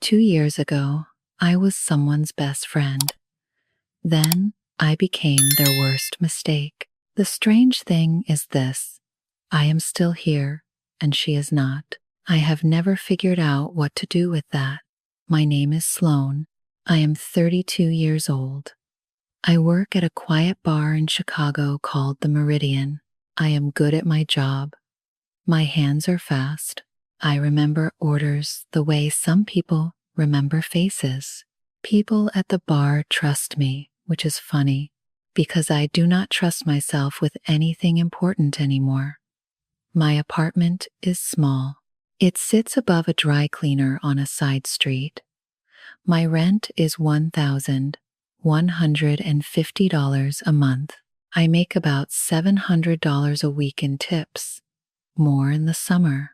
2 years ago, I was someone's best friend. Then, I became their worst mistake. The strange thing is this: I am still here, and she is not. I have never figured out what to do with that. My name is Sloan. I am 32 years old. I work at a quiet bar in Chicago called the Meridian. I am good at my job. My hands are fast. I remember orders the way some people remember faces. People at the bar trust me, which is funny, because I do not trust myself with anything important anymore. My apartment is small. It sits above a dry cleaner on a side street. My rent is $1,150 a month. I make about $700 a week in tips, more in the summer.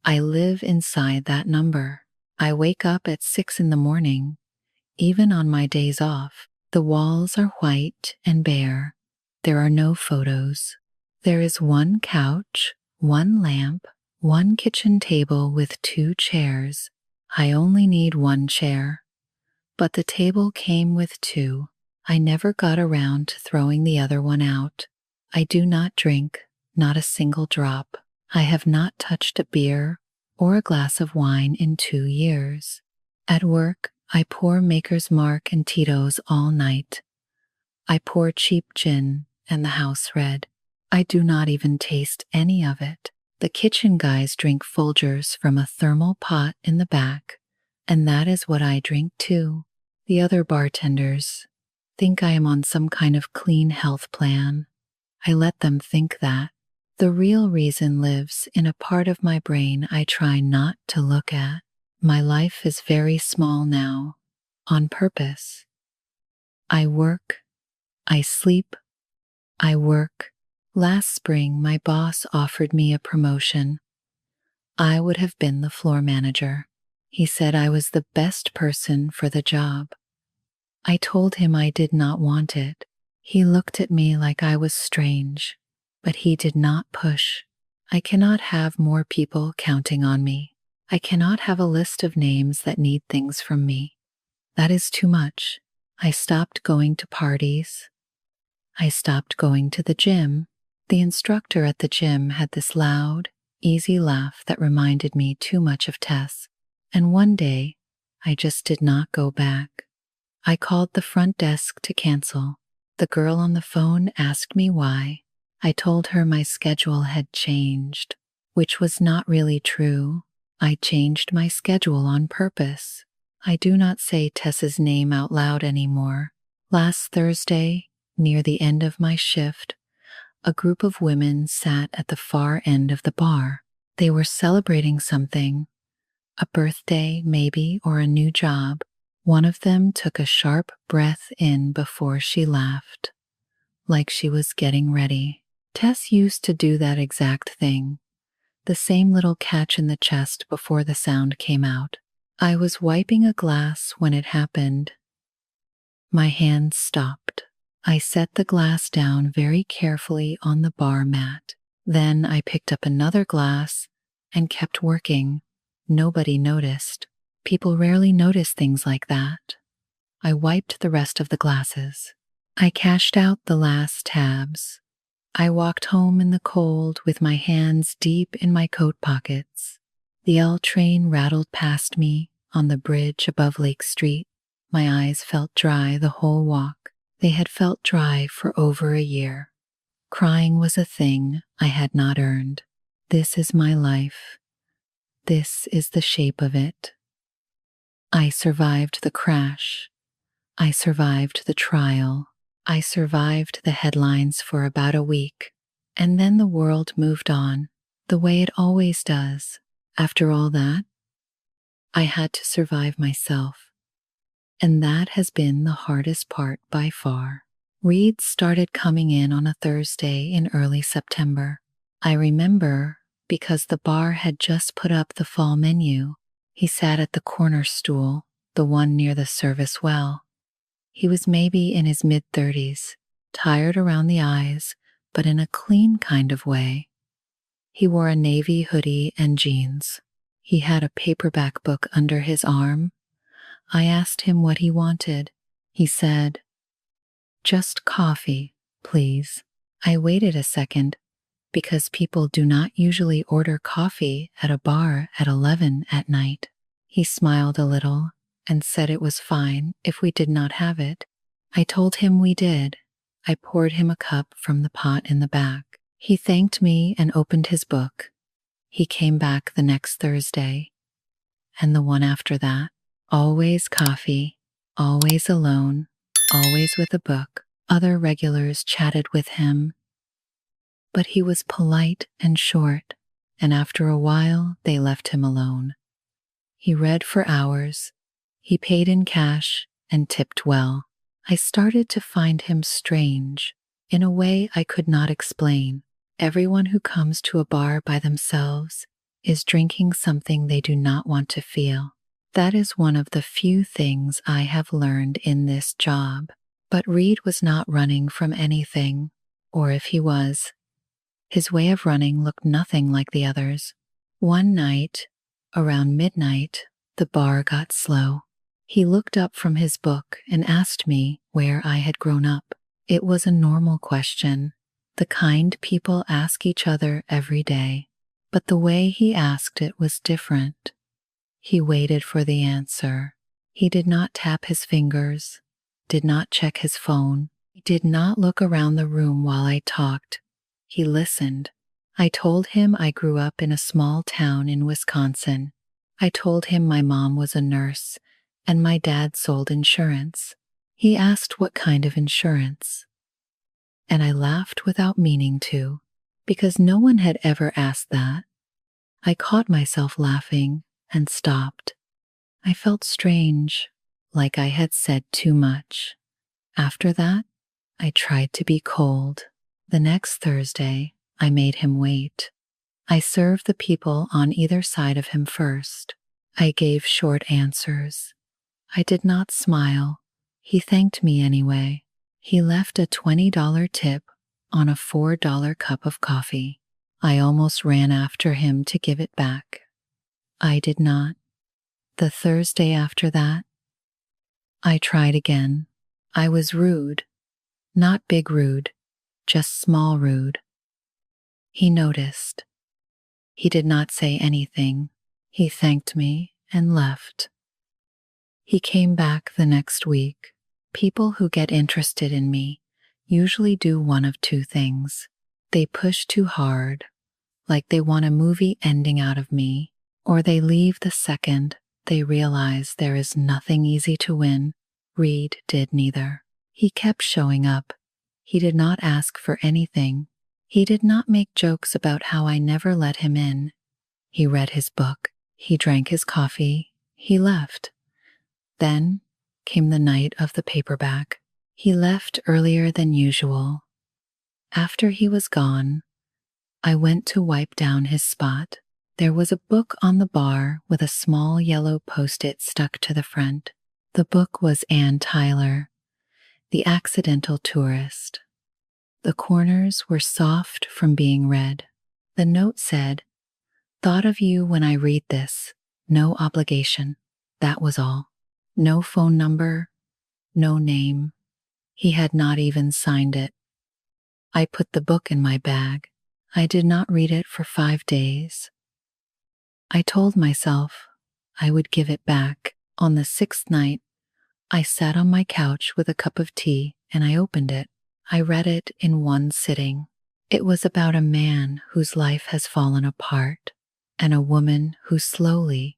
I live inside that number. I wake up at 6 in the morning, even on my days off. The walls are white and bare. There are no photos. There is one couch, one lamp, one kitchen table with 2 chairs. I only need 1 chair, but the table came with 2. I never got around to throwing the other one out. I do not drink, not a single drop. I have not touched a beer or a glass of wine in 2 years. At work, I pour Maker's Mark and Tito's all night. I pour cheap gin and the house red. I do not even taste any of it. The kitchen guys drink Folgers from a thermal pot in the back, and that is what I drink too. The other bartenders think I am on some kind of clean health plan. I let them think that. The real reason lives in a part of my brain I try not to look at. My life is very small now, on purpose. I work, I sleep, I work. Last spring, my boss offered me a promotion. I would have been the floor manager. He said I was the best person for the job. I told him I did not want it. He looked at me like I was strange, but he did not push. I cannot have more people counting on me. I cannot have a list of names that need things from me. That is too much. I stopped going to parties. I stopped going to the gym. The instructor at the gym had this loud, easy laugh that reminded me too much of Tess. And one day, I just did not go back. I called the front desk to cancel. The girl on the phone asked me why. I told her my schedule had changed, which was not really true. I changed my schedule on purpose. I do not say Tess's name out loud anymore. Last Thursday, near the end of my shift, a group of women sat at the far end of the bar. They were celebrating something, a birthday maybe, or a new job. One of them took a sharp breath in before she laughed, like she was getting ready. Tess used to do that exact thing, the same little catch in the chest before the sound came out. I was wiping a glass when it happened. My hand stopped. I set the glass down very carefully on the bar mat. Then I picked up another glass and kept working. Nobody noticed. People rarely notice things like that. I wiped the rest of the glasses. I cashed out the last tabs. I walked home in the cold with my hands deep in my coat pockets. The L train rattled past me on the bridge above Lake Street. My eyes felt dry the whole walk. They had felt dry for over a year. Crying was a thing I had not earned. This is my life. This is the shape of it. I survived the crash. I survived the trial. I survived the headlines for about a week. And then the world moved on, the way it always does. After all that, I had to survive myself. And that has been the hardest part by far. Reads started coming in on a Thursday in early September. I remember because the bar had just put up the fall menu. He sat at the corner stool, the one near the service well. He was maybe in his mid-30s, tired around the eyes, but in a clean kind of way. He wore a navy hoodie and jeans. He had a paperback book under his arm, I asked him what he wanted. He said, "Just coffee, please." I waited a second because people do not usually order coffee at a bar at 11 at night. He smiled a little and said it was fine if we did not have it. I told him we did. I poured him a cup from the pot in the back. He thanked me and opened his book. He came back the next Thursday, and the one after that. Always coffee, always alone, always with a book. Other regulars chatted with him, but he was polite and short, and after a while they left him alone. He read for hours. He paid in cash and tipped well. I started to find him strange, in a way I could not explain. Everyone who comes to a bar by themselves is drinking something they do not want to feel. That is one of the few things I have learned in this job. But Reed was not running from anything, or if he was, his way of running looked nothing like the others. One night, around midnight, the bar got slow. He looked up from his book and asked me where I had grown up. It was a normal question, the kind people ask each other every day, but the way he asked it was different. He waited for the answer. He did not tap his fingers, did not check his phone. He did not look around the room while I talked. He listened. I told him I grew up in a small town in Wisconsin. I told him my mom was a nurse and my dad sold insurance. He asked what kind of insurance, and I laughed without meaning to, because no one had ever asked that. I caught myself laughing and stopped. I felt strange, like I had said too much. After that, I tried to be cold. The next Thursday, I made him wait. I served the people on either side of him first. I gave short answers. I did not smile. He thanked me anyway. He left a $20 tip on a $4 cup of coffee. I almost ran after him to give it back. I did not. The Thursday after that, I tried again. I was rude. Not big rude, just small rude. He noticed. He did not say anything. He thanked me and left. He came back the next week. People who get interested in me usually do one of two things. They push too hard, like they want a movie ending out of me, or they leave the second they realize there is nothing easy to win. Reed did neither. He kept showing up. He did not ask for anything. He did not make jokes about how I never let him in. He read his book. He drank his coffee. He left. Then came the night of the paperback. He left earlier than usual. After he was gone, I went to wipe down his spot. There was a book on the bar with a small yellow post-it stuck to the front. The book was Ann Tyler, The Accidental Tourist. The corners were soft from being read. The note said, "Thought of you when I read this. No obligation." That was all. No phone number, no name. He had not even signed it. I put the book in my bag. I did not read it for 5 days. I told myself I would give it back. On the 6th night, I sat on my couch with a cup of tea and I opened it. I read it in one sitting. It was about a man whose life has fallen apart and a woman who slowly,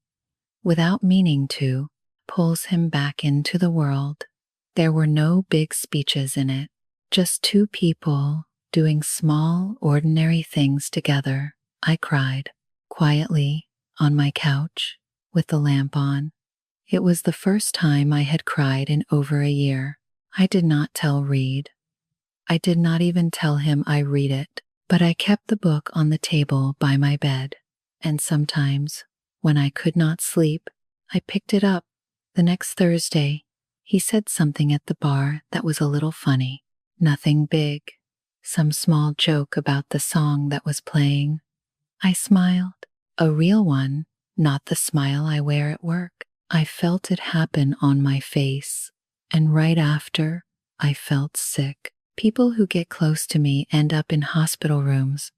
without meaning to, pulls him back into the world. There were no big speeches in it, just two people doing small, ordinary things together. I cried, quietly, on my couch, with the lamp on. It was the first time I had cried in over a year. I did not tell Reed. I did not even tell him I read it, but I kept the book on the table by my bed, and sometimes, when I could not sleep, I picked it up. The next Thursday, he said something at the bar that was a little funny. Nothing big, some small joke about the song that was playing. I smiled, a real one, not the smile I wear at work. I felt it happen on my face, and right after, I felt sick. People who get close to me end up in hospital rooms.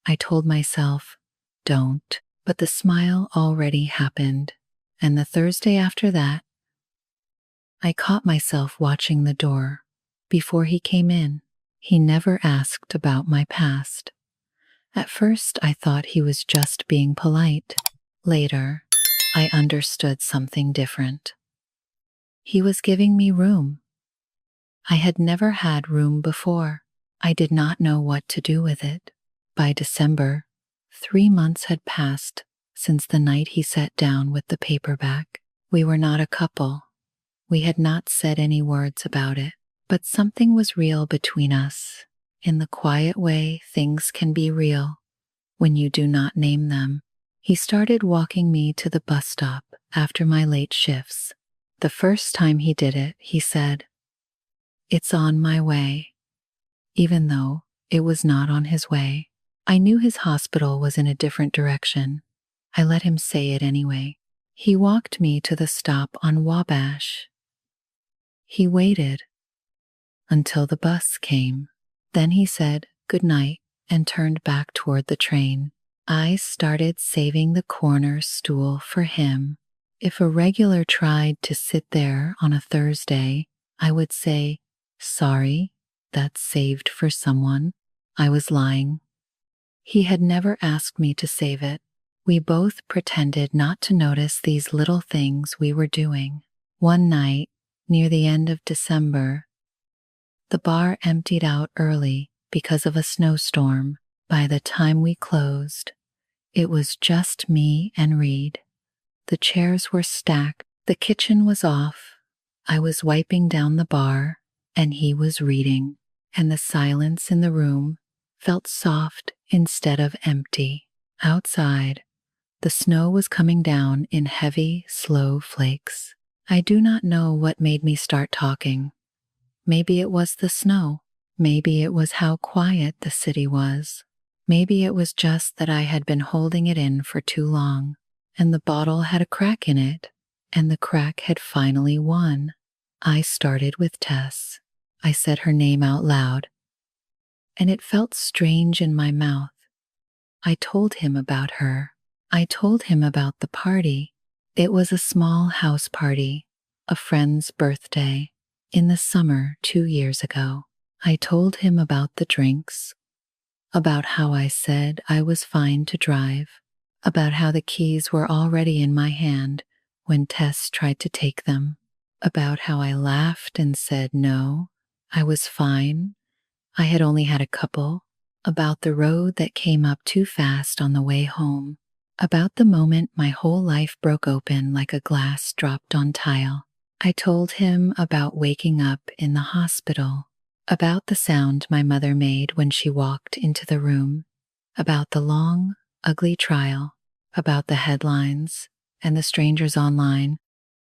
I told myself, don't. But the smile already happened. And the Thursday after that, I caught myself watching the door. Before he came in, he never asked about my past. At first, I thought he was just being polite. Later, I understood something different. He was giving me room. I had never had room before. I did not know what to do with it. By December, 3 months had passed since the night he sat down with the paperback. We were not a couple. We had not said any words about it, but something was real between us. In the quiet way things can be real when you do not name them. He started walking me to the bus stop after my late shifts. The first time he did it, he said, "It's on my way," even though it was not on his way. I knew his hospital was in a different direction. I let him say it anyway. He walked me to the stop on Wabash. He waited until the bus came. Then he said good night and turned back toward the train. I started saving the corner stool for him. If a regular tried to sit there on a Thursday, I would say, "Sorry, that's saved for someone." I was lying. He had never asked me to save it. We both pretended not to notice these little things we were doing. One night, near the end of December, the bar emptied out early because of a snowstorm. By the time we closed, it was just me and Reed. The chairs were stacked, the kitchen was off. I was wiping down the bar, and he was reading, and the silence in the room felt soft instead of empty. Outside, the snow was coming down in heavy, slow flakes. I do not know what made me start talking. Maybe it was the snow. Maybe it was how quiet the city was. Maybe it was just that I had been holding it in for too long, and the bottle had a crack in it, and the crack had finally won. I started with Tess. I said her name out loud, and it felt strange in my mouth. I told him about her. I told him about the party. It was a small house party, a friend's birthday, in the summer 2 years ago. I told him about the drinks, about how I said I was fine to drive, about how the keys were already in my hand when Tess tried to take them, about how I laughed and said no, I was fine, I had only had a couple, about the road that came up too fast on the way home, about the moment my whole life broke open like a glass dropped on tile. I told him about waking up in the hospital, about the sound my mother made when she walked into the room, about the long, ugly trial, about the headlines and the strangers online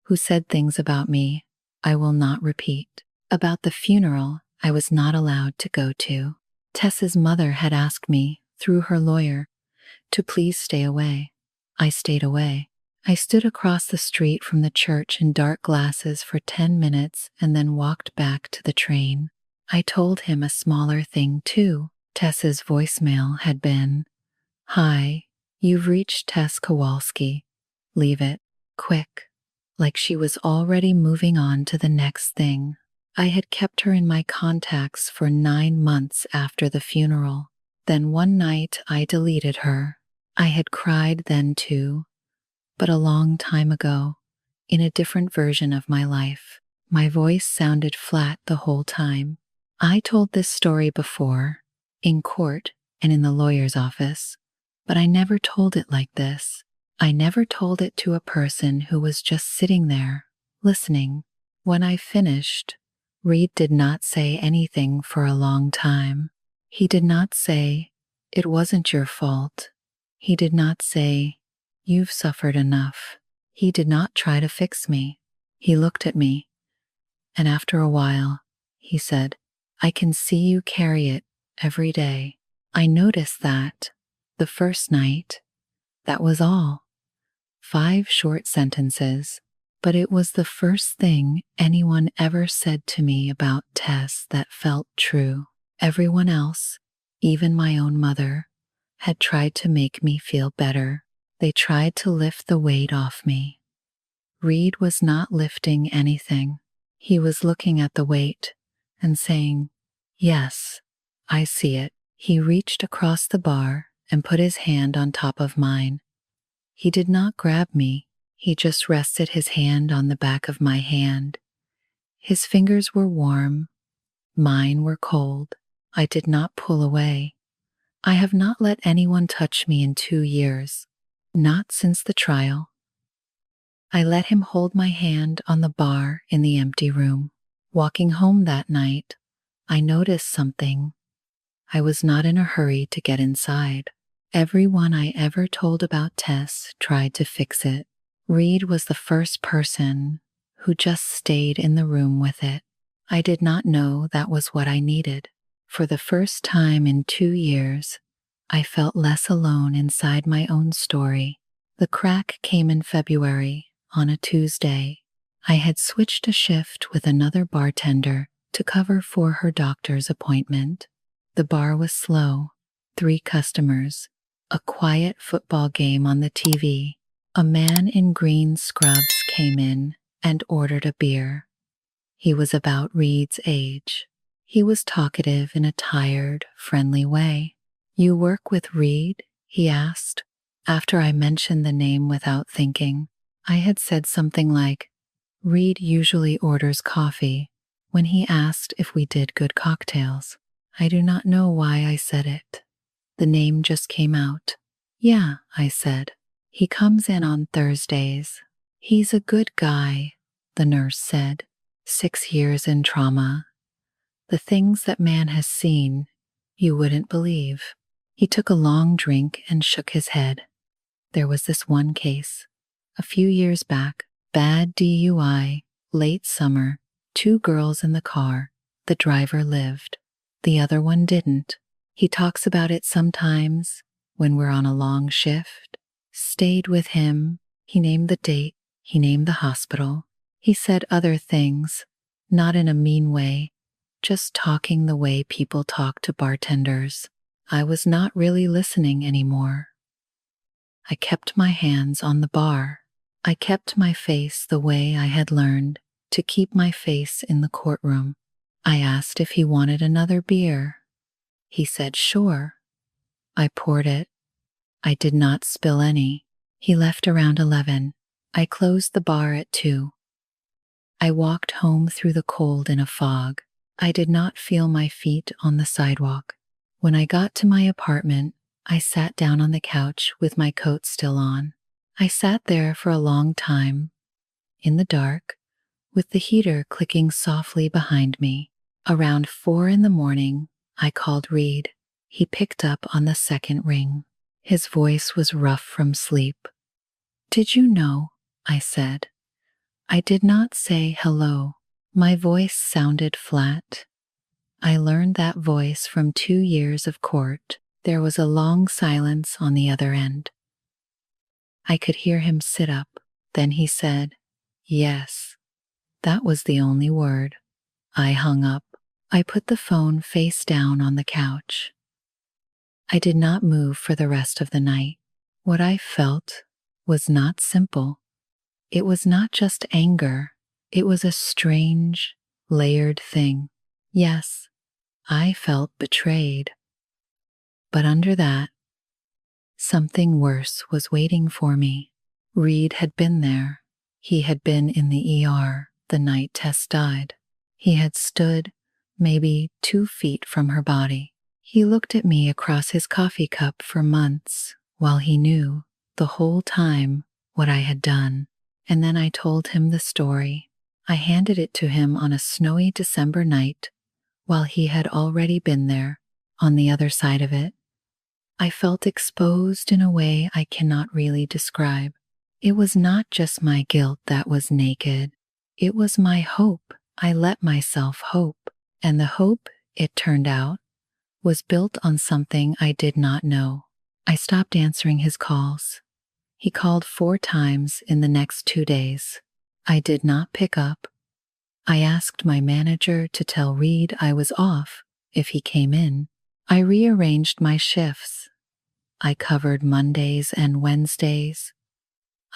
who said things about me I will not repeat, about the funeral I was not allowed to go to. Tess's mother had asked me, through her lawyer, to please stay away. I stayed away. I stood across the street from the church in dark glasses for 10 minutes and then walked back to the train. I told him a smaller thing too. Tess's voicemail had been, "Hi, you've reached Tess Kowalski. Leave it, quick." Like she was already moving on to the next thing. I had kept her in my contacts for 9 months after the funeral. Then one night I deleted her. I had cried then too, but a long time ago, in a different version of my life. My voice sounded flat the whole time. I told this story before, in court and in the lawyer's office, but I never told it like this. I never told it to a person who was just sitting there, listening. When I finished, Reed did not say anything for a long time. He did not say, "It wasn't your fault." He did not say, "You've suffered enough." He did not try to fix me. He looked at me, and after a while, he said, "I can see you carry it every day." I noticed that the first night, that was all. 5 short sentences, but it was the first thing anyone ever said to me about Tess that felt true. Everyone else, even my own mother, had tried to make me feel better. They tried to lift the weight off me. Reed was not lifting anything. He was looking at the weight and saying, "Yes, I see it." He reached across the bar and put his hand on top of mine. He did not grab me. He just rested his hand on the back of my hand. His fingers were warm. Mine were cold. I did not pull away. I have not let anyone touch me in 2 years, not since the trial. I let him hold my hand on the bar in the empty room. Walking home that night, I noticed something. I was not in a hurry to get inside. Everyone I ever told about Tess tried to fix it. Reed was the first person who just stayed in the room with it. I did not know that was what I needed. For the first time in 2 years, I felt less alone inside my own story. The crack came in February, on a Tuesday. I had switched a shift with another bartender to cover for her doctor's appointment. The bar was slow, 3 customers, a quiet football game on the TV. A man in green scrubs came in and ordered a beer. He was about Reed's age. He was talkative in a tired, friendly way. "You work with Reed?" he asked. After I mentioned the name without thinking, I had said something like, "Reed usually orders coffee," when he asked if we did good cocktails. I do not know why I said it. The name just came out. "Yeah," I said. "He comes in on Thursdays. He's a good guy," the nurse said. 6 years in trauma. The things that man has seen, you wouldn't believe. He took a long drink and shook his head. There was this one case. A few years back, bad DUI, late summer, 2 girls in the car. The driver lived. The other one didn't. He talks about it sometimes when we're on a long shift. Stayed with him. He named the date. He named the hospital. He said other things, not in a mean way, just talking the way people talk to bartenders. I was not really listening anymore. I kept my hands on the bar. I kept my face the way I had learned to keep my face in the courtroom. I asked if he wanted another beer. He said sure. I poured it. I did not spill any. He left around 11. I closed the bar at 2. I walked home through the cold in a fog. I did not feel my feet on the sidewalk. When I got to my apartment, I sat down on the couch with my coat still on. I sat there for a long time, in the dark, with the heater clicking softly behind me. Around 4 in the morning, I called Reed. He picked up on the second ring. His voice was rough from sleep. "Did you know?" I said. I did not say hello. My voice sounded flat. I learned that voice from 2 years of court. There was a long silence on the other end. I could hear him sit up. Then he said, "Yes." That was the only word. I hung up. I put the phone face down on the couch. I did not move for the rest of the night. What I felt was not simple. It was not just anger. It was a strange, layered thing. Yes, I felt betrayed. But under that, something worse was waiting for me. Reed had been there. He had been in the ER the night Tess died. He had stood maybe 2 feet from her body. He looked at me across his coffee cup for months while he knew the whole time what I had done. And then I told him the story. I handed it to him on a snowy December night while he had already been there, on the other side of it. I felt exposed in a way I cannot really describe. It was not just my guilt that was naked. It was my hope. I let myself hope. And the hope, it turned out, was built on something I did not know. I stopped answering his calls. He called 4 times in the next 2 days. I did not pick up. I asked my manager to tell Reed I was off if he came in. I rearranged my shifts. I covered Mondays and Wednesdays.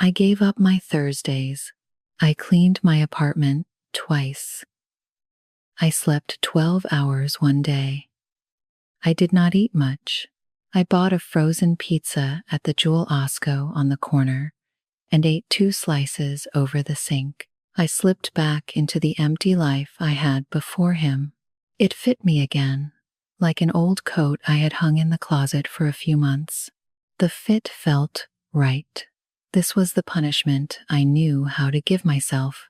I gave up my Thursdays. I cleaned my apartment twice. I slept 12 hours one day. I did not eat much. I bought a frozen pizza at the Jewel Osco on the corner and ate 2 slices over the sink. I slipped back into the empty life I had before him. It fit me again, like an old coat I had hung in the closet for a few months. The fit felt right. This was the punishment I knew how to give myself.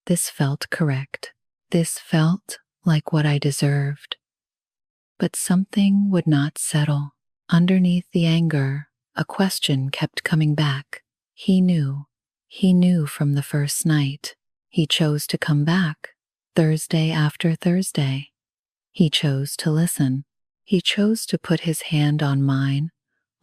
This felt correct. This felt like what I deserved. But something would not settle. Underneath the anger, a question kept coming back. He knew. He knew from the first night. He chose to come back, Thursday after Thursday. He chose to listen. He chose to put his hand on mine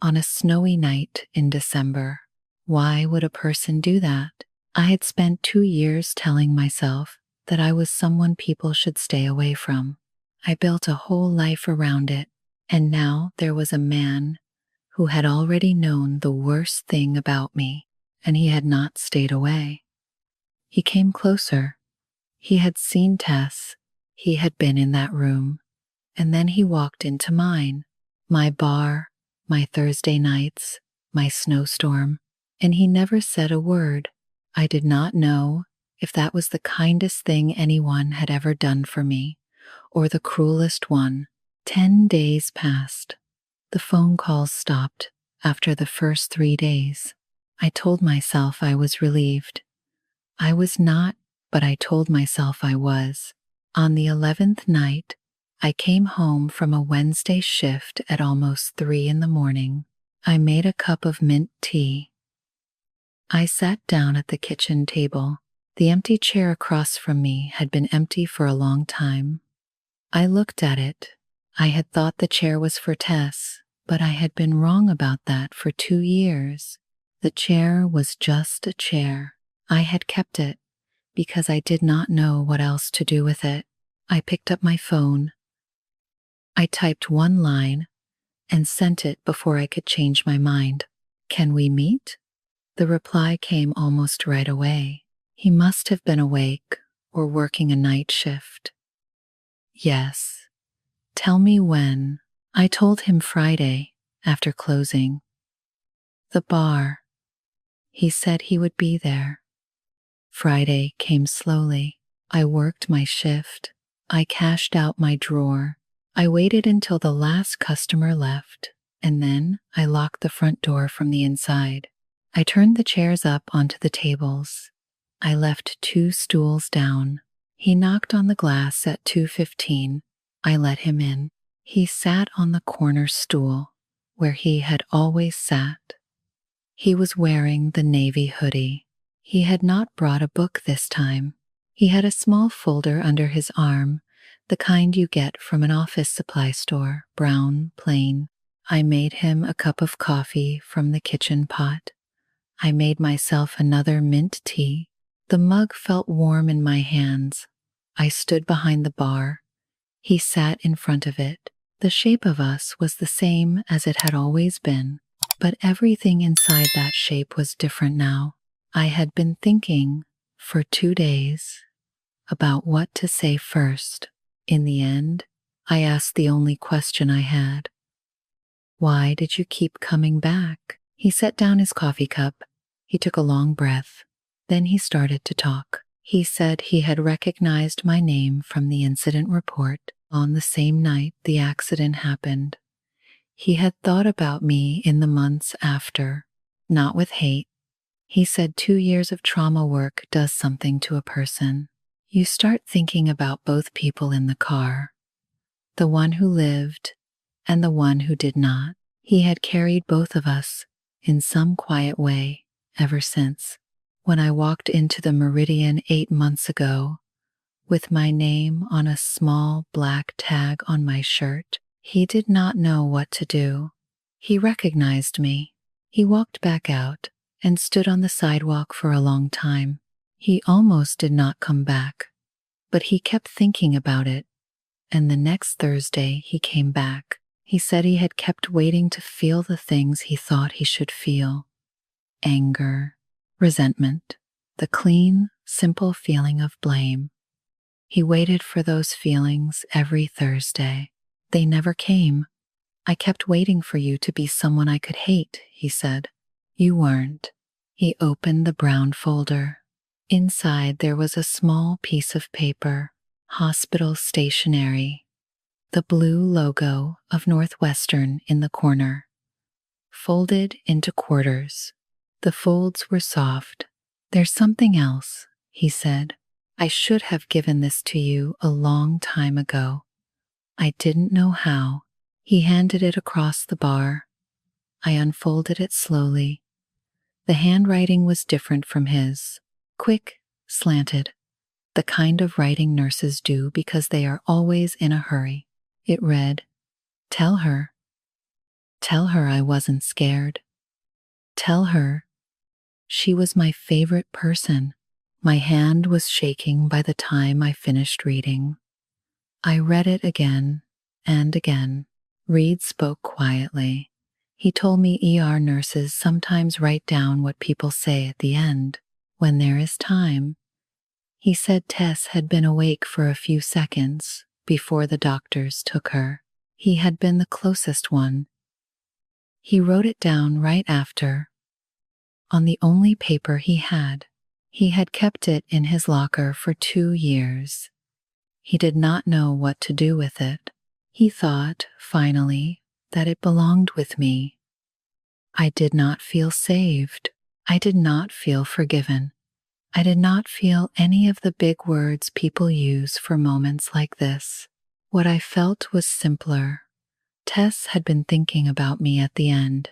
on a snowy night in December. Why would a person do that? I had spent 2 years telling myself that I was someone people should stay away from. I built a whole life around it, and now there was a man who had already known the worst thing about me, and he had not stayed away. He came closer. He had seen Tess. He had been in that room. And then he walked into mine, my bar, my Thursday nights, my Snowstorm, and he never said a word. I did not know if that was the kindest thing anyone had ever done for me, or the cruelest one. 10 days passed. The phone calls stopped after the first 3 days. I told myself I was relieved. I was not, but I told myself I was. On the 11th night, I came home from a Wednesday shift at almost 3 in the morning. I made a cup of mint tea. I sat down at the kitchen table. The empty chair across from me had been empty for a long time. I looked at it. I had thought the chair was for Tess, but I had been wrong about that for 2 years. The chair was just a chair. I had kept it because I did not know what else to do with it. I picked up my phone. I typed 1 line and sent it before I could change my mind. "Can we meet?" The reply came almost right away. He must have been awake or working a night shift. "Yes. Tell me when." I told him Friday, after closing. "The bar." He said he would be there. Friday came slowly. I worked my shift. I cashed out my drawer. I waited until the last customer left, and then I locked the front door from the inside. I turned the chairs up onto the tables. I left 2 stools down. He knocked on the glass at 2:15. I let him in. He sat on the corner stool where he had always sat. He was wearing the navy hoodie. He had not brought a book this time. He had a small folder under his arm, the kind you get from an office supply store, brown, plain. I made him a cup of coffee from the kitchen pot. I made myself another mint tea. The mug felt warm in my hands. I stood behind the bar. He sat in front of it. The shape of us was the same as it had always been, but everything inside that shape was different now. I had been thinking for 2 days about what to say first. In the end, I asked the only question I had. "Why did you keep coming back?" He set down his coffee cup. He took a long breath. Then he started to talk. He said he had recognized my name from the incident report on the same night the accident happened. He had thought about me in the months after, not with hate. He said 2 years of trauma work does something to a person. You start thinking about both people in the car, the one who lived and the one who did not. He had carried both of us in some quiet way ever since. When I walked into the Meridian 8 months ago, with my name on a small black tag on my shirt, he did not know what to do. He recognized me. He walked back out and stood on the sidewalk for a long time. He almost did not come back, but he kept thinking about it, and the next Thursday he came back. He said he had kept waiting to feel the things he thought he should feel: anger, resentment, the clean, simple feeling of blame. He waited for those feelings every Thursday. They never came. I kept waiting for you to be someone I could hate, he said. You weren't. He opened the brown folder. Inside there was a small piece of paper, hospital stationery, the blue logo of Northwestern in the corner, folded into quarters. The folds were soft. There's something else, he said. I should have given this to you a long time ago. I didn't know how. He handed it across the bar. I unfolded it slowly. The handwriting was different from his. Quick, slanted. The kind of writing nurses do because they are always in a hurry. It read, Tell her. Tell her I wasn't scared. Tell her. She was my favorite person. My hand was shaking by the time I finished reading. I read it again and again. Reed spoke quietly. He told me ER nurses sometimes write down what people say at the end, when there is time. He said Tess had been awake for a few seconds before the doctors took her. He had been the closest one. He wrote it down right after, on the only paper he had. He had kept it in his locker for 2 years. He did not know what to do with it. He thought, finally, that it belonged with me. I did not feel saved. I did not feel forgiven. I did not feel any of the big words people use for moments like this. What I felt was simpler. Tess had been thinking about me at the end,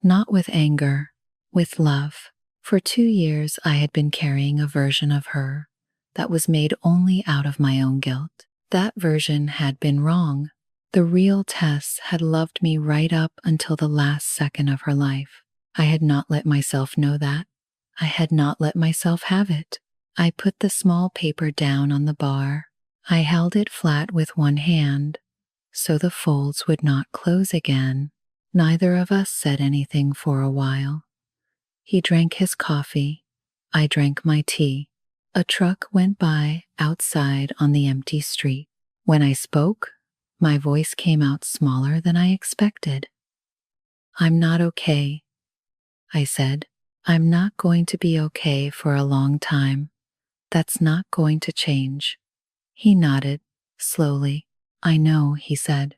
not with anger, with love. For 2 years I had been carrying a version of her that was made only out of my own guilt. That version had been wrong. The real Tess had loved me right up until the last second of her life. I had not let myself know that. I had not let myself have it. I put the small paper down on the bar. I held it flat with one hand, so the folds would not close again. Neither of us said anything for a while. He drank his coffee. I drank my tea. A truck went by outside on the empty street. When I spoke, my voice came out smaller than I expected. I'm not okay, I said. I'm not going to be okay for a long time. That's not going to change. He nodded, slowly. I know, he said.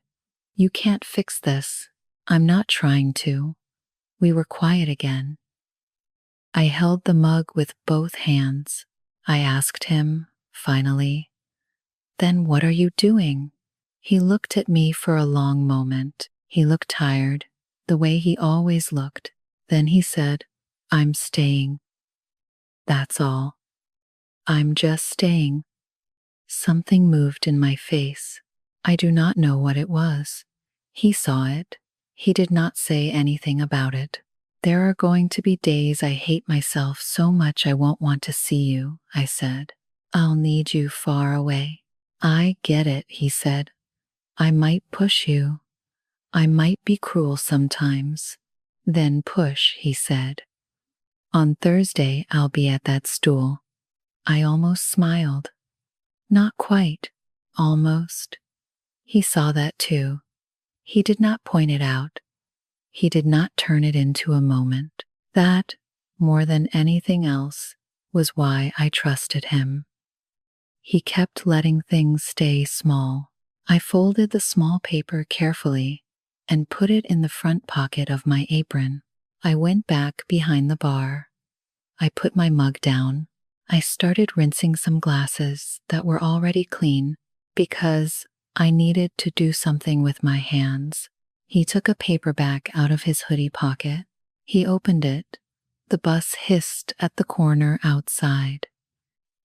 You can't fix this. I'm not trying to. We were quiet again. I held the mug with both hands. I asked him, finally, Then what are you doing? He looked at me for a long moment. He looked tired, the way he always looked. Then he said, I'm staying. That's all. I'm just staying. Something moved in my face. I do not know what it was. He saw it. He did not say anything about it. There are going to be days I hate myself so much I won't want to see you, I said. I'll need you far away. I get it, he said. I might push you. I might be cruel sometimes. Then push, he said. On Thursday, I'll be at that stool. I almost smiled. Not quite. Almost. He saw that too. He did not point it out. He did not turn it into a moment. That, more than anything else, was why I trusted him. He kept letting things stay small. I folded the small paper carefully and put it in the front pocket of my apron. I went back behind the bar. I put my mug down. I started rinsing some glasses that were already clean because I needed to do something with my hands. He took a paperback out of his hoodie pocket. He opened it. The bus hissed at the corner outside.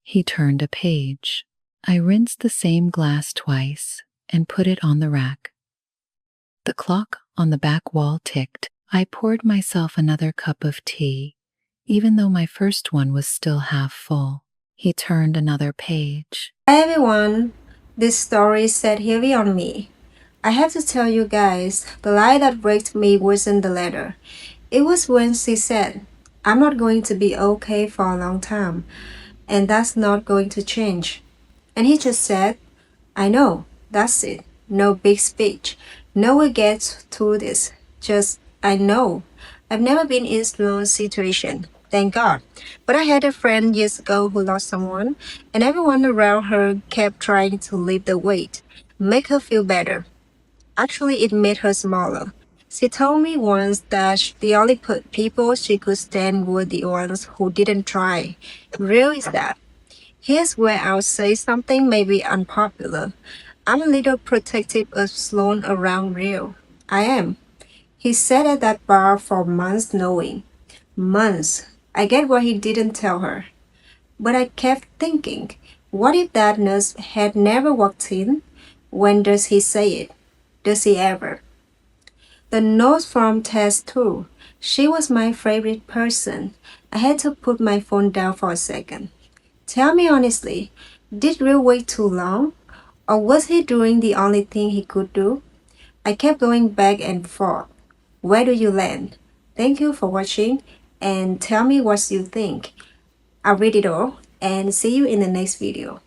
He turned a page. I rinsed the same glass twice and put it on the rack. The clock on the back wall ticked. I poured myself another cup of tea, even though my first one was still half full. He turned another page. Hi everyone, this story sat heavy on me. I have to tell you guys, the lie that broke me wasn't the letter. It was when she said, I'm not going to be okay for a long time, and that's not going to change. And he just said, I know, that's it. No big speech. No one gets through this. Just, I know. I've never been in Sloan's situation. Thank God. But I had a friend years ago who lost someone, and everyone around her kept trying to lift the weight, make her feel better. Actually, it made her smaller. She told me once that the only people she could stand were the ones who didn't try. Real is that. Here's where I'll say something maybe unpopular. I'm a little protective of Sloan around Rio. I am. He sat at that bar for months knowing. Months. I get why he didn't tell her. But I kept thinking, what if that nurse had never walked in? When does he say it? Does he ever? The nurse from test too. She was my favorite person. I had to put my phone down for a second. Tell me honestly, did Rio wait too long? Or was he doing the only thing he could do? I kept going back and forth. Where do you land? Thank you for watching and tell me what you think. I'll read it all and see you in the next video.